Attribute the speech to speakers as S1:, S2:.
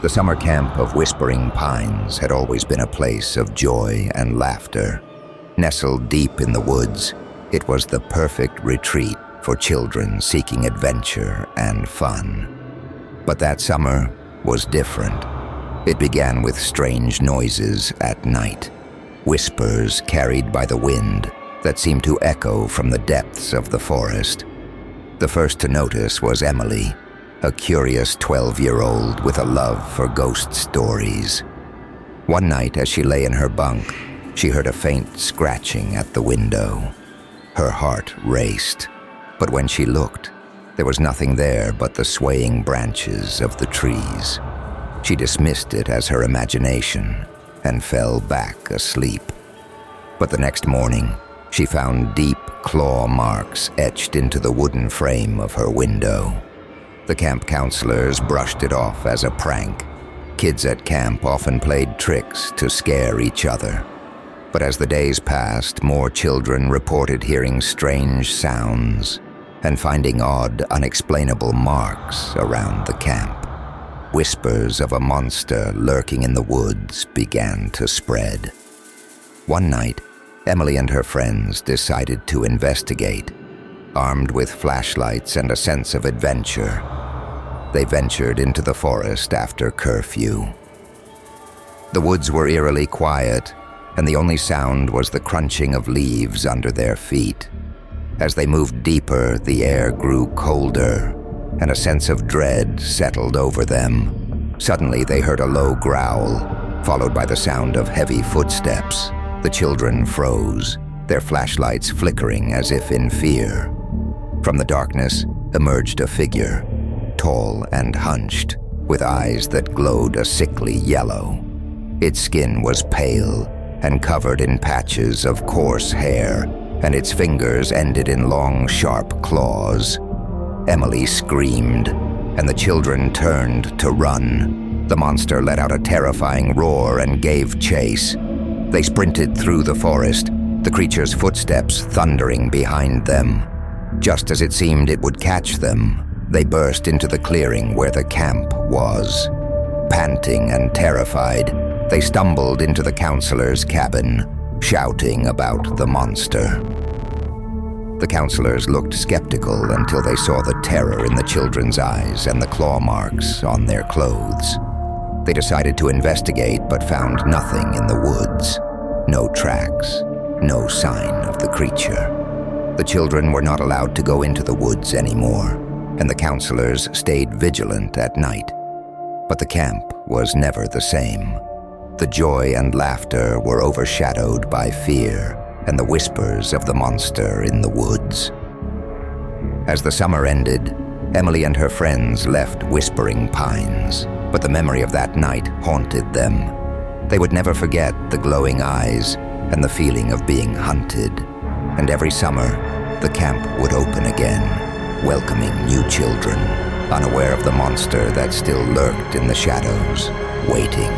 S1: The summer camp of Whispering Pines had always been a place of joy and laughter. Nestled deep in the woods, it was the perfect retreat for children seeking adventure and fun. But that summer was different. It began with strange noises at night, whispers carried by the wind that seemed to echo from the depths of the forest. The first to notice was Emily, a curious 12-year-old with a love for ghost stories. One night as she lay in her bunk, she heard a faint scratching at the window. Her heart raced, but when she looked, there was nothing there but the swaying branches of the trees. She dismissed it as her imagination and fell back asleep. But the next morning, she found deep claw marks etched into the wooden frame of her window. The camp counselors brushed it off as a prank. Kids at camp often played tricks to scare each other. But as the days passed, more children reported hearing strange sounds and finding odd, unexplainable marks around the camp. Whispers of a monster lurking in the woods began to spread. One night, Emily and her friends decided to investigate. Armed with flashlights and a sense of adventure, they ventured into the forest after curfew. The woods were eerily quiet, and the only sound was the crunching of leaves under their feet. As they moved deeper, the air grew colder, and a sense of dread settled over them. Suddenly, they heard a low growl, followed by the sound of heavy footsteps. The children froze, their flashlights flickering as if in fear. From the darkness emerged a figure, tall and hunched, with eyes that glowed a sickly yellow. Its skin was pale and covered in patches of coarse hair, and its fingers ended in long, sharp claws. Emily screamed, and the children turned to run. The monster let out a terrifying roar and gave chase. They sprinted through the forest, the creature's footsteps thundering behind them. Just as it seemed it would catch them, they burst into the clearing where the camp was. Panting and terrified, they stumbled into the counselor's cabin, shouting about the monster. The counselors looked skeptical until they saw the terror in the children's eyes and the claw marks on their clothes. They decided to investigate but found nothing in the woods. No tracks, no sign of the creature. The children were not allowed to go into the woods anymore, and the counselors stayed vigilant at night. But the camp was never the same. The joy and laughter were overshadowed by fear and the whispers of the monster in the woods. As the summer ended, Emily and her friends left Whispering Pines, but the memory of that night haunted them. They would never forget the glowing eyes and the feeling of being hunted. And every summer, the camp would open again, welcoming new children, unaware of the monster that still lurked in the shadows, waiting.